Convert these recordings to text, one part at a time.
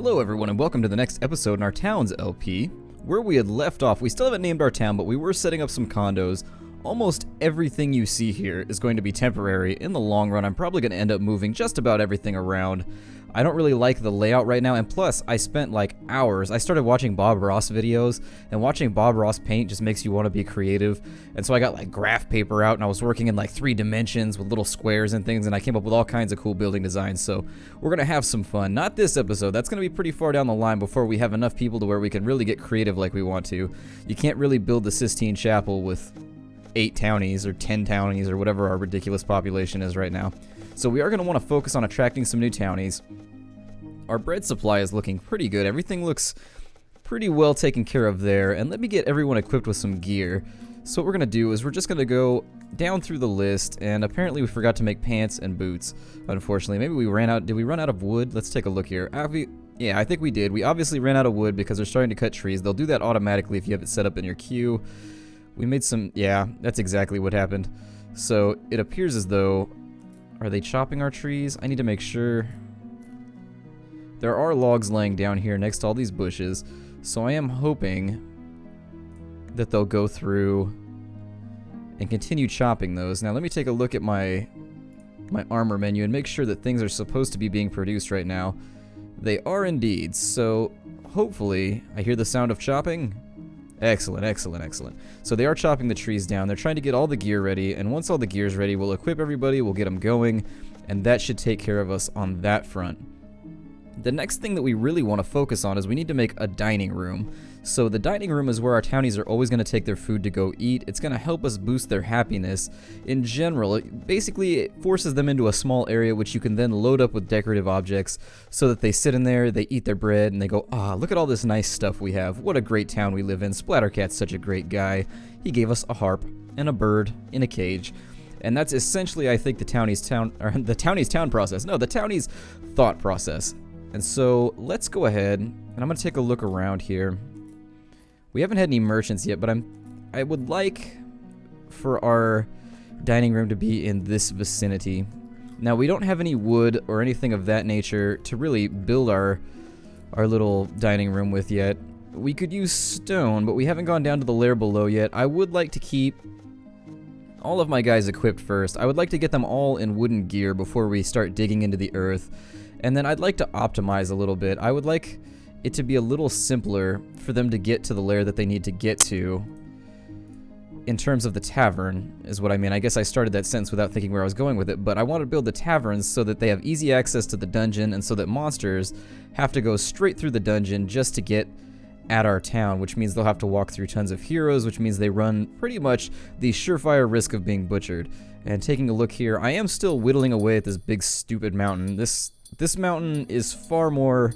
Hello everyone and welcome to the next episode in our Towns LP. Where we had left off, we still haven't named our town, but we were setting up some condos. Almost everything you see here is going to be temporary. In the long run, I'm probably going to end up moving just about everything around. I don't really like the layout right now, and plus, I spent like hours. I started watching Bob Ross videos, and watching Bob Ross paint just makes you want to be creative. And so I got like graph paper out, and I was working in like 3 dimensions with little squares and things, and I came up with all kinds of cool building designs. So we're going to have some fun. Not this episode. That's going to be pretty far down the line before we have enough people to where we can really get creative like we want to. You can't really build the Sistine Chapel with 8 townies or 10 townies or whatever our ridiculous population is right now. So we are going to want to focus on attracting some new townies. Our bread supply is looking pretty good. Everything looks pretty well taken care of there. And let me get everyone equipped with some gear. So what we're going to do is we're just going to go down through the list. And apparently we forgot to make pants and boots. Unfortunately, maybe we ran out. Did we run out of wood? Let's take a look here. Yeah, I think we did. We obviously ran out of wood because they're starting to cut trees. They'll do that automatically if you have it set up in your queue. We made some... Yeah, that's exactly what happened. So it appears as though... Are they chopping our trees? I need to make sure... There are logs laying down here next to all these bushes, so I am hoping that they'll go through and continue chopping those. Now let me take a look at my armor menu and make sure that things are supposed to be being produced right now. They are indeed, so hopefully... I hear the sound of chopping. Excellent, excellent, excellent. So they are chopping the trees down. They're trying to get all the gear ready, and once all the gear is ready, we'll equip everybody, we'll get them going, and that should take care of us on that front. The next thing that we really want to focus on is we need to make a dining room. So the dining room is where our townies are always going to take their food to go eat. It's going to help us boost their happiness. In general, it forces them into a small area which you can then load up with decorative objects so that they sit in there, they eat their bread, and they go, ah, look at all this nice stuff we have. What a great town we live in. Splattercat's such a great guy. He gave us a harp and a bird in a cage. And that's essentially, I think, the townies town process. No, the townies thought process. And so let's go ahead, and I'm going to take a look around here. We haven't had any merchants yet, but I would like for our dining room to be in this vicinity. Now, we don't have any wood or anything of that nature to really build our little dining room with yet. We could use stone, but we haven't gone down to the layer below yet. I would like to keep all of my guys equipped first. I would like to get them all in wooden gear before we start digging into the earth. And then I'd like to optimize a little bit. I would like it to be a little simpler for them to get to the lair that they need to get to in terms of the tavern, is what I mean. I guess I started that sentence without thinking where I was going with it, but I want to build the taverns so that they have easy access to the dungeon and so that monsters have to go straight through the dungeon just to get at our town, which means they'll have to walk through tons of heroes, which means they run pretty much the surefire risk of being butchered. And taking a look here, I am still whittling away at this big stupid mountain. This mountain is far more...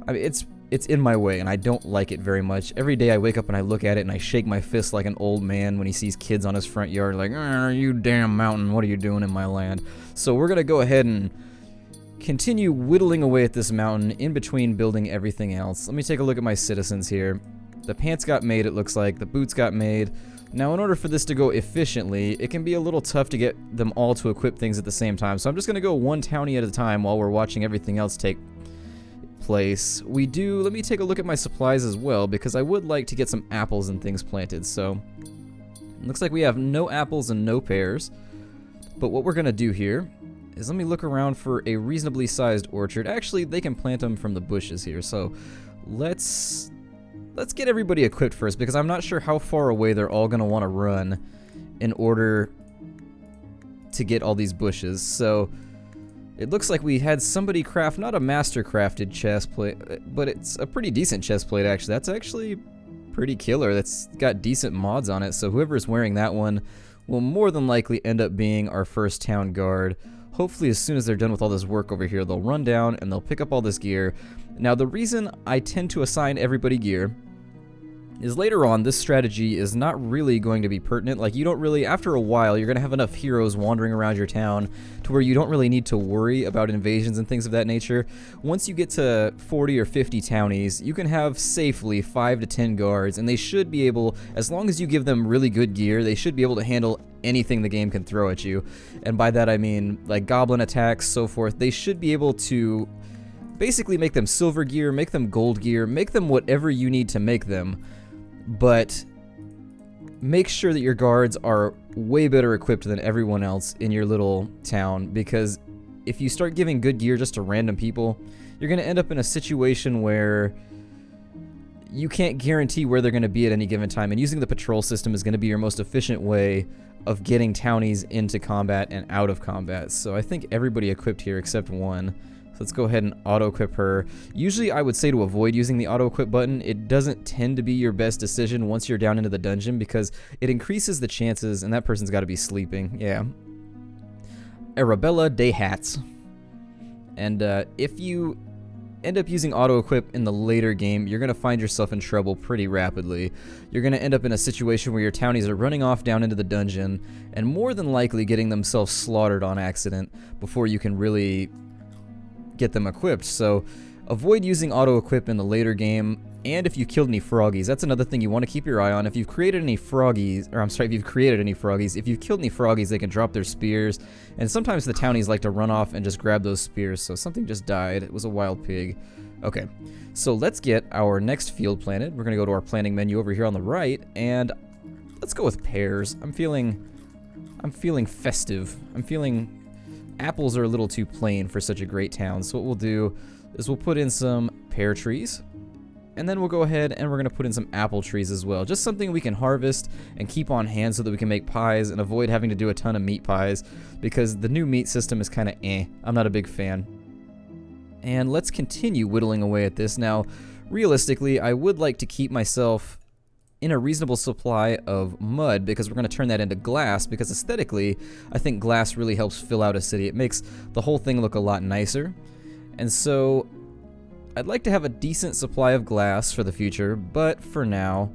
I mean, it's in my way, and I don't like it very much. Every day I wake up and I look at it and I shake my fist like an old man when he sees kids on his front yard like, you damn mountain, what are you doing in my land? So we're going to go ahead and continue whittling away at this mountain in between building everything else. Let me take a look at my citizens here. The pants got made, it looks like. The boots got made. Now, in order for this to go efficiently, it can be a little tough to get them all to equip things at the same time. So I'm just going to go one townie at a time while we're watching everything else take place. Let me take a look at my supplies as well, because I would like to get some apples and things planted. So, it looks like we have no apples and no pears. But what we're going to do here is let me look around for a reasonably sized orchard. Actually, they can plant them from the bushes here. So, let's get everybody equipped first, because I'm not sure how far away they're all going to want to run in order to get all these bushes. So it looks like we had somebody craft, not a master crafted chest plate, but it's a pretty decent chest plate actually. That's actually pretty killer. That's got decent mods on it. So whoever's wearing that one will more than likely end up being our first town guard. Hopefully as soon as they're done with all this work over here, they'll run down and they'll pick up all this gear. Now the reason I tend to assign everybody gear is later on, this strategy is not really going to be pertinent. Like, you don't really, after a while, you're going to have enough heroes wandering around your town to where you don't really need to worry about invasions and things of that nature. Once you get to 40 or 50 townies, you can have safely 5 to 10 guards, and they should be able, as long as you give them really good gear, they should be able to handle anything the game can throw at you. And by that I mean, like, goblin attacks, so forth. They should be able to Basically make them silver gear, make them gold gear, make them whatever you need to make them, but make sure that your guards are way better equipped than everyone else in your little town, because if you start giving good gear just to random people, you're going to end up in a situation where you can't guarantee where they're going to be at any given time, and using the patrol system is going to be your most efficient way of getting townies into combat and out of combat. So I think everybody equipped here except one. So let's go ahead and auto-equip her. Usually I would say to avoid using the auto-equip button. It doesn't tend to be your best decision once you're down into the dungeon because it increases the chances, and that person's got to be sleeping. Yeah. Arabella de Hats. And if you end up using auto-equip in the later game, you're going to find yourself in trouble pretty rapidly. You're going to end up in a situation where your townies are running off down into the dungeon and more than likely getting themselves slaughtered on accident before you can really get them equipped. So avoid using auto-equip in the later game, and if you killed any froggies, that's another thing you want to keep your eye on. If you've created any froggies, if you've killed any froggies, they can drop their spears, and sometimes the townies like to run off and just grab those spears. So something just died. It was a wild pig. Okay, so let's get our next field planted. We're gonna go to our planting menu over here on the right, and let's go with pears. I'm feeling festive. I'm feeling apples are a little too plain for such a great town. So what we'll do is we'll put in some pear trees. And then we'll go ahead and we're going to put in some apple trees as well. Just something we can harvest and keep on hand so that we can make pies and avoid having to do a ton of meat pies, because the new meat system is kind of I'm not a big fan. And let's continue whittling away at this. Now, realistically, I would like to keep myself in a reasonable supply of mud, because we're going to turn that into glass, because aesthetically, I think glass really helps fill out a city. It makes the whole thing look a lot nicer. And so I'd like to have a decent supply of glass for the future, but for now,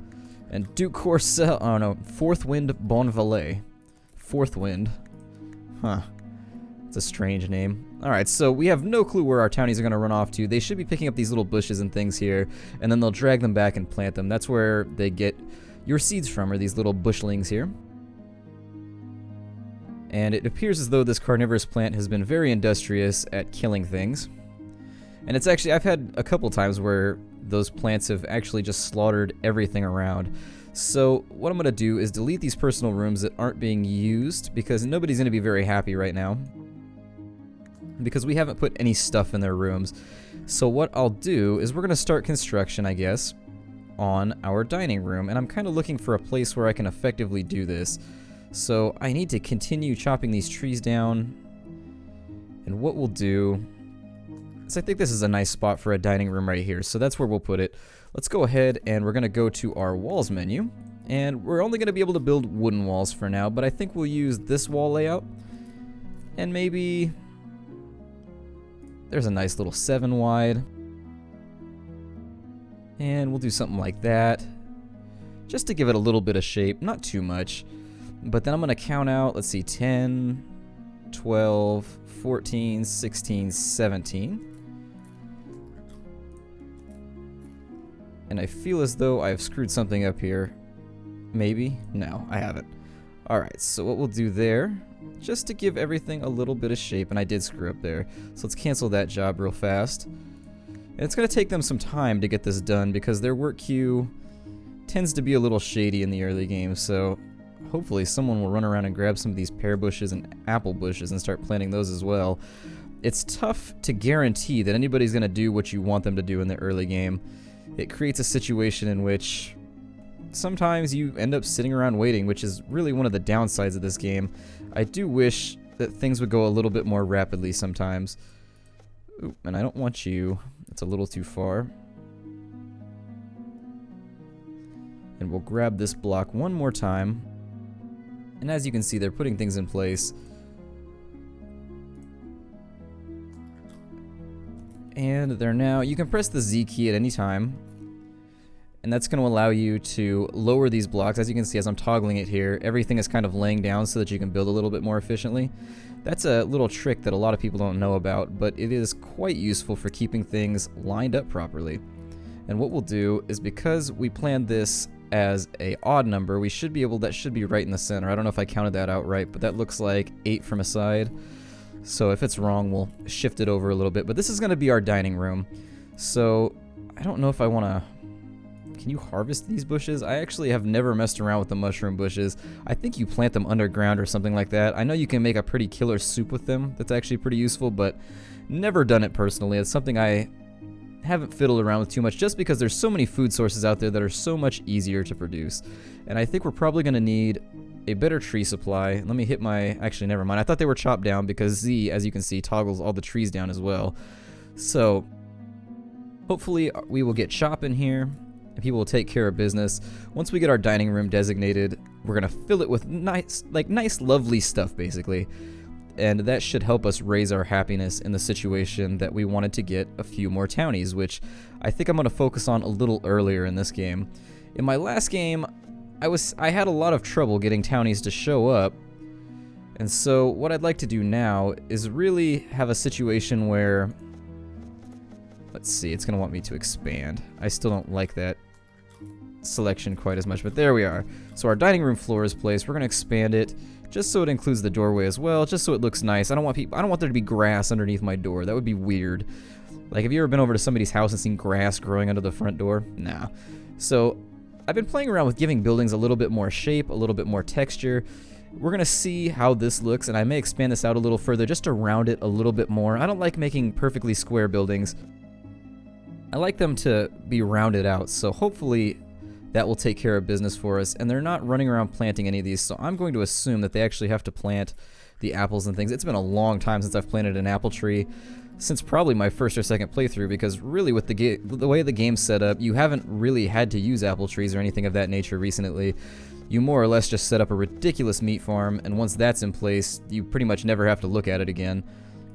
and Du Corcel, oh no, Fourth Wind Bonvalet. Fourth Wind. Huh. It's a strange name. Alright, so we have no clue where our townies are going to run off to. They should be picking up these little bushes and things here, and then they'll drag them back and plant them. That's where they get your seeds from, are these little bushlings here. And it appears as though this carnivorous plant has been very industrious at killing things. And it's actually, I've had a couple times where those plants have actually just slaughtered everything around. So what I'm going to do is delete these personal rooms that aren't being used, because nobody's going to be very happy right now, because we haven't put any stuff in their rooms. So what I'll do is we're going to start construction, I guess, on our dining room. And I'm kind of looking for a place where I can effectively do this. So I need to continue chopping these trees down. And what we'll do, so I think this is a nice spot for a dining room right here, so that's where we'll put it. Let's go ahead and we're going to go to our walls menu, and we're only going to be able to build wooden walls for now, but I think we'll use this wall layout, and maybe there's a nice little 7 wide, and we'll do something like that, just to give it a little bit of shape, not too much, but then I'm going to count out, let's see, 10, 12, 14, 16, 17. And I feel as though I've screwed something up here. Maybe? No, I haven't. Alright, so what we'll do there, just to give everything a little bit of shape, and I did screw up there, so let's cancel that job real fast. And it's going to take them some time to get this done, because their work queue tends to be a little shady in the early game, so hopefully someone will run around and grab some of these pear bushes and apple bushes and start planting those as well. It's tough to guarantee that anybody's going to do what you want them to do in the early game. It creates a situation in which sometimes you end up sitting around waiting, which is really one of the downsides of this game. I do wish that things would go a little bit more rapidly sometimes. Ooh, and I don't want you. It's a little too far. And we'll grab this block one more time. And as you can see, they're putting things in place. And they're now, you can press the Z key at any time, and that's going to allow you to lower these blocks. As you can see, as I'm toggling it here, everything is kind of laying down so that you can build a little bit more efficiently. That's a little trick that a lot of people don't know about, but it is quite useful for keeping things lined up properly. And what we'll do is, because we planned this as a odd number, we should be able, that should be right in the center. I don't know if I counted that out right, but that looks like 8 from a side. So if it's wrong, we'll shift it over a little bit. But this is going to be our dining room. So I don't know if I want to... Can you harvest these bushes? I actually have never messed around with the mushroom bushes. I think you plant them underground or something like that. I know you can make a pretty killer soup with them. That's actually pretty useful, but never done it personally. It's something I haven't fiddled around with too much just because there's so many food sources out there that are so much easier to produce. And I think we're probably going to need a better tree supply. Let me hit my... Actually, never mind. I thought they were chopped down because Z, as you can see, toggles all the trees down as well. So hopefully we will get chop in here. People will take care of business. Once we get our dining room designated, we're gonna fill it with nice, lovely stuff, basically. And that should help us raise our happiness in the situation that we wanted to get a few more townies, which I think I'm gonna focus on a little earlier in this game. In my last game, I had a lot of trouble getting townies to show up. And so what I'd like to do now is really have a situation where... Let's see, it's gonna want me to expand. I still don't like that selection quite as much, but there we are. So our dining room floor is placed. We're gonna expand it just so it includes the doorway as well, just so it looks nice. I don't want there to be grass underneath my door. That would be weird. Like, have you ever been over to somebody's house and seen grass growing under the front door? Nah. So I've been playing around with giving buildings a little bit more shape, a little bit more texture. We're gonna see how this looks, and I may expand this out a little further just to round it a little bit more. I don't like making perfectly square buildings. I like them to be rounded out, so hopefully that will take care of business for us. And they're not running around planting any of these, so I'm going to assume that they actually have to plant the apples and things. It's been a long time since I've planted an apple tree, since probably my first or second playthrough, because really with the way the game's set up, you haven't really had to use apple trees or anything of that nature recently. You more or less just set up a ridiculous meat farm, and once that's in place, you pretty much never have to look at it again.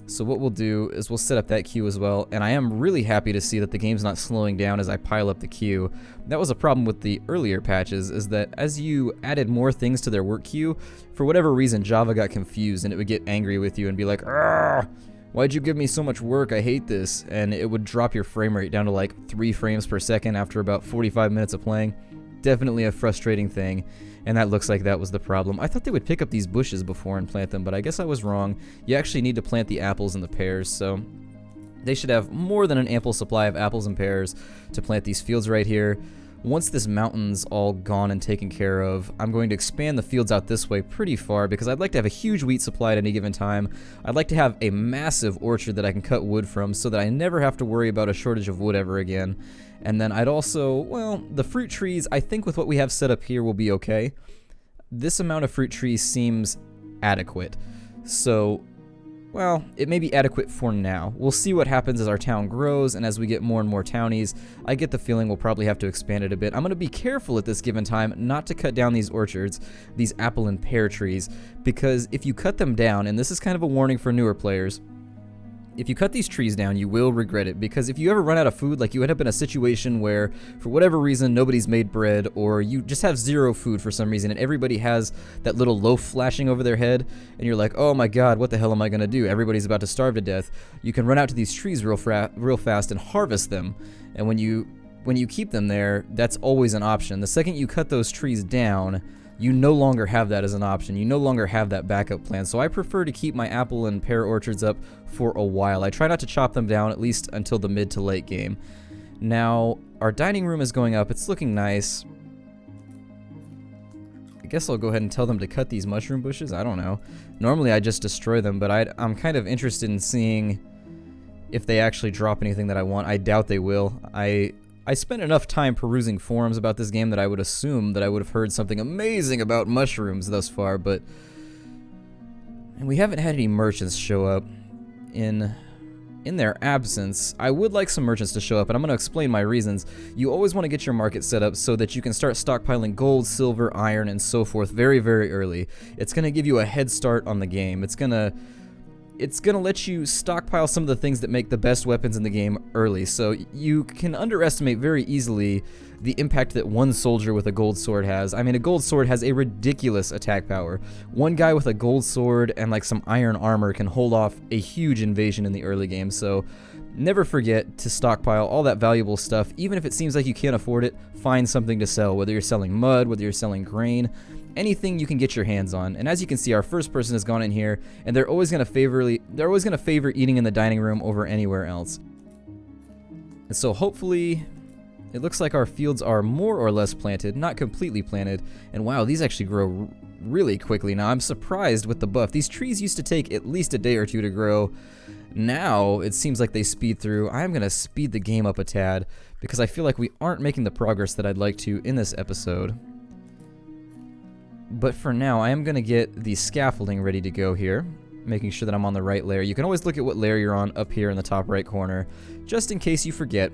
So what we'll do is we'll set up that queue as well, and I am really happy to see that the game's not slowing down as I pile up the queue. That was a problem with the earlier patches, is that as you added more things to their work queue, for whatever reason Java got confused and it would get angry with you and be like, "Argh! Why'd you give me so much work? I hate this." And it would drop your frame rate down to like 3 frames per second after about 45 minutes of playing. Definitely a frustrating thing. And that looks like that was the problem. I thought they would pick up these bushes before and plant them, but I guess I was wrong. You actually need to plant the apples and the pears, so they should have more than an ample supply of apples and pears to plant these fields right here. Once this mountain's all gone and taken care of, I'm going to expand the fields out this way pretty far because I'd like to have a huge wheat supply at any given time. I'd like to have a massive orchard that I can cut wood from so that I never have to worry about a shortage of wood ever again. And then I'd also, well, the fruit trees, I think with what we have set up here will be okay. This amount of fruit trees seems adequate. So, well, it may be adequate for now. We'll see what happens as our town grows and as we get more and more townies. I get the feeling we'll probably have to expand it a bit. I'm going to be careful at this given time not to cut down these orchards, these apple and pear trees, because if you cut them down, and this is kind of a warning for newer players, if you cut these trees down, you will regret it, because if you ever run out of food, like you end up in a situation where, for whatever reason, nobody's made bread, or you just have zero food for some reason, and everybody has that little loaf flashing over their head, and you're like, oh my god, what the hell am I going to do? Everybody's about to starve to death. You can run out to these trees real fast and harvest them, and when you keep them there, that's always an option. The second you cut those trees down, you no longer have that as an option. You no longer have that backup plan. So I prefer to keep my apple and pear orchards up for a while. I try not to chop them down, at least until the mid to late game. Now, our dining room is going up. It's looking nice. I guess I'll go ahead and tell them to cut these mushroom bushes. I don't know. Normally I just destroy them, but I'm kind of interested in seeing if they actually drop anything that I want. I doubt they will. I spent enough time perusing forums about this game that I would assume that I would have heard something amazing about mushrooms thus far, but... And we haven't had any merchants show up. In their absence, I would like some merchants to show up, and I'm going to explain my reasons. You always want to get your market set up so that you can start stockpiling gold, silver, iron, and so forth very, very early. It's going to give you a head start on the game. It's going to let you stockpile some of the things that make the best weapons in the game early, so you can underestimate very easily the impact that one soldier with a gold sword has. I mean, a gold sword has a ridiculous attack power. One guy with a gold sword and like some iron armor can hold off a huge invasion in the early game, so never forget to stockpile all that valuable stuff. Even if it seems like you can't afford it, find something to sell, whether you're selling mud, whether you're selling grain. anything you can get your hands on. And as you can see, our first person has gone in here, and they're always going to favor eating in the dining room over anywhere else. And so hopefully, it looks like our fields are more or less planted, not completely planted. And wow, these actually grow really quickly now. I'm surprised with the buff. These trees used to take at least a day or two to grow. Now it seems like they speed through. I'm going to speed the game up a tad because I feel like we aren't making the progress that I'd like to in this episode. But for now, I am going to get the scaffolding ready to go here, making sure that I'm on the right layer. You can always look at what layer you're on up here in the top right corner, just in case you forget.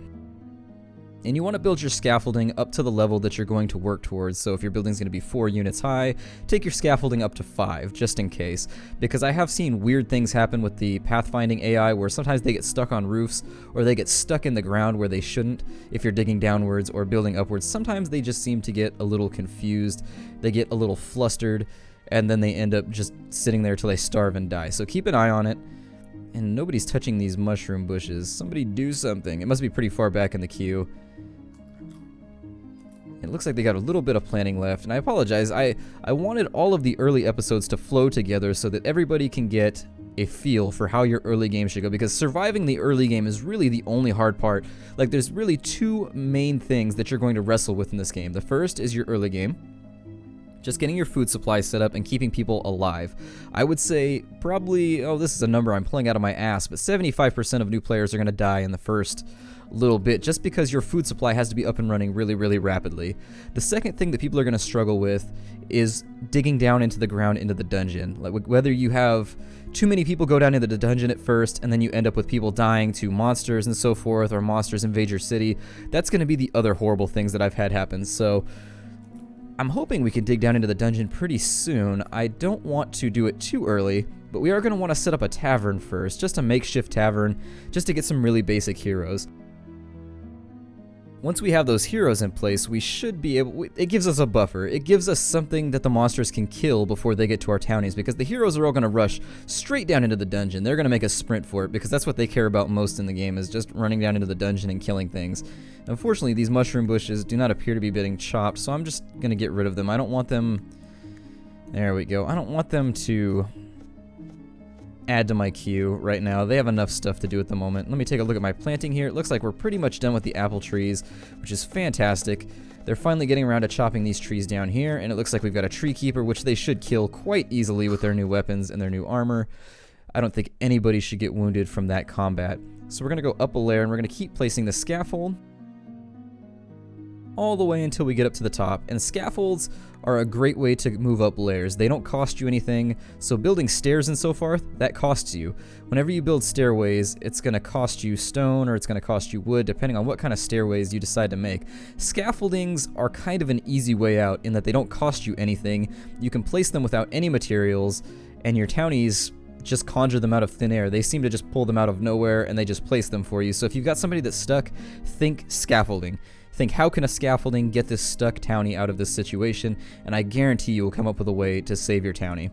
And you want to build your scaffolding up to the level that you're going to work towards. So if your building's going to be 4 units high, take your scaffolding up to 5, just in case. Because I have seen weird things happen with the pathfinding AI where sometimes they get stuck on roofs, or they get stuck in the ground where they shouldn't if you're digging downwards or building upwards. Sometimes they just seem to get a little confused, they get a little flustered, and then they end up just sitting there till they starve and die. So keep an eye on it. And nobody's touching these mushroom bushes. Somebody do something. It must be pretty far back in the queue. It looks like they got a little bit of planning left, and I apologize. I wanted all of the early episodes to flow together so that everybody can get a feel for how your early game should go, because surviving the early game is really the only hard part. Like, there's really 2 main things that you're going to wrestle with in this game. The first is your early game, just getting your food supply set up and keeping people alive. I would say probably, this is a number I'm pulling out of my ass, but 75% of new players are going to die in the first little bit, just because your food supply has to be up and running really, really rapidly. The second thing that people are going to struggle with is digging down into the ground into the dungeon. Like, whether you have too many people go down into the dungeon at first and then you end up with people dying to monsters and so forth, or monsters invade your city, that's going to be the other horrible things that I've had happen. So I'm hoping we can dig down into the dungeon pretty soon. I don't want to do it too early, but we are going to want to set up a tavern first, just a makeshift tavern, just to get some really basic heroes. Once we have those heroes in place, we should be able, it gives us a buffer. It gives us something that the monsters can kill before they get to our townies, because the heroes are all going to rush straight down into the dungeon. They're going to make a sprint for it, because that's what they care about most in the game, is just running down into the dungeon and killing things. Unfortunately, these mushroom bushes do not appear to be getting chopped, so I'm just going to get rid of them. I don't want them, there we go, I don't want them to add to my queue right now. They have enough stuff to do at the moment. Let me take a look at my planting here. It looks like we're pretty much done with the apple trees, which is fantastic. They're finally getting around to chopping these trees down here, and it looks like we've got a tree keeper, which they should kill quite easily with their new weapons and their new armor. I don't think anybody should get wounded from that combat. So we're going to go up a layer, and we're going to keep placing the scaffold all the way until we get up to the top. And scaffolds are a great way to move up layers. They don't cost you anything, so building stairs and so forth, that costs you. Whenever you build stairways, it's going to cost you stone or it's going to cost you wood, depending on what kind of stairways you decide to make. Scaffoldings are kind of an easy way out in that they don't cost you anything. You can place them without any materials, and your townies just conjure them out of thin air. They seem to just pull them out of nowhere, and they just place them for you. So if you've got somebody that's stuck, think scaffolding. Think, how can a scaffolding get this stuck townie out of this situation? And I guarantee you will come up with a way to save your townie.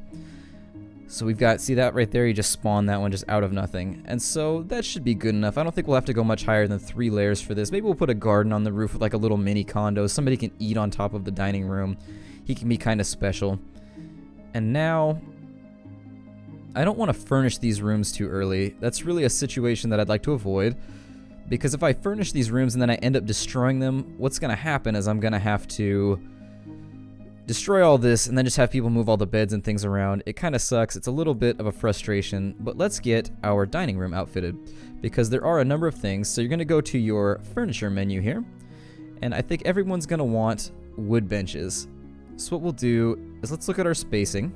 So we've got, see that right there? You just spawned that one just out of nothing. And so that should be good enough. I don't think we'll have to go much higher than 3 layers for this. Maybe we'll put a garden on the roof with like a little mini condo. Somebody can eat on top of the dining room. He can be kind of special. And now, I don't want to furnish these rooms too early. That's really a situation that I'd like to avoid. Because if I furnish these rooms and then I end up destroying them, what's going to happen is I'm going to have to destroy all this and then just have people move all the beds and things around. It kind of sucks. It's a little bit of a frustration, but let's get our dining room outfitted, because there are a number of things. So you're going to go to your furniture menu here, and I think everyone's going to want wood benches. So what we'll do is let's look at our spacing.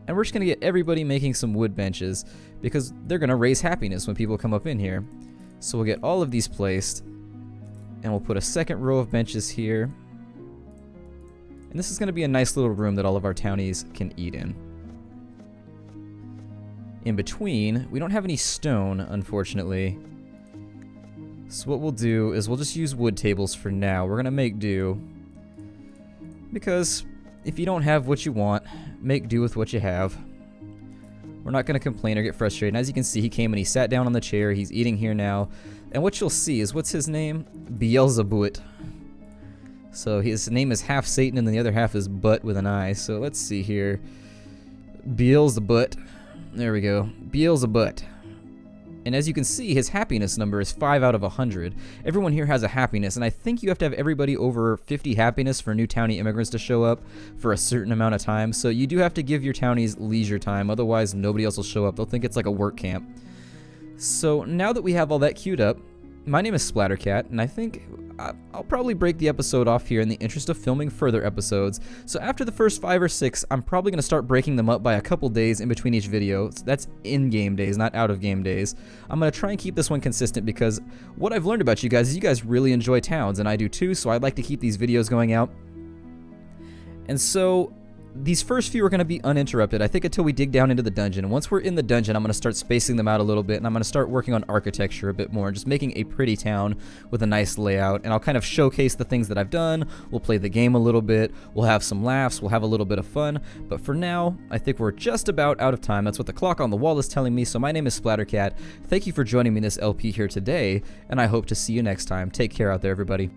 And we're just going to get everybody making some wood benches, because they're going to raise happiness when people come up in here. So we'll get all of these placed, and we'll put a second row of benches here. And this is going to be a nice little room that all of our townies can eat in. In between, we don't have any stone, unfortunately. So what we'll do is we'll just use wood tables for now. We're going to make do, because if you don't have what you want, make do with what you have. We're not going to complain or get frustrated. And as you can see, he came and he sat down on the chair. He's eating here now. And what you'll see is, what's his name? Beelzebub. So his name is half Satan and the other half is Butt with an I. So let's see here. Beelzebut. There we go. Beelzebut. And as you can see, his happiness number is 5 out of 100. Everyone here has a happiness, and I think you have to have everybody over 50 happiness for new townie immigrants to show up for a certain amount of time. So you do have to give your townies leisure time, otherwise nobody else will show up. They'll think it's like a work camp. So now that we have all that queued up, my name is Splattercat, and I think I'll probably break the episode off here in the interest of filming further episodes. So after the first 5 or 6, I'm probably going to start breaking them up by a couple days in between each video. So that's in-game days, not out-of-game days. I'm going to try and keep this one consistent because what I've learned about you guys is you guys really enjoy towns, and I do too, so I'd like to keep these videos going out. And so these first few are going to be uninterrupted, I think, until we dig down into the dungeon. And once we're in the dungeon, I'm going to start spacing them out a little bit, and I'm going to start working on architecture a bit more, just making a pretty town with a nice layout. And I'll kind of showcase the things that I've done. We'll play the game a little bit. We'll have some laughs. We'll have a little bit of fun. But for now, I think we're just about out of time. That's what the clock on the wall is telling me. So my name is Splattercat. Thank you for joining me in this LP here today, and I hope to see you next time. Take care out there, everybody.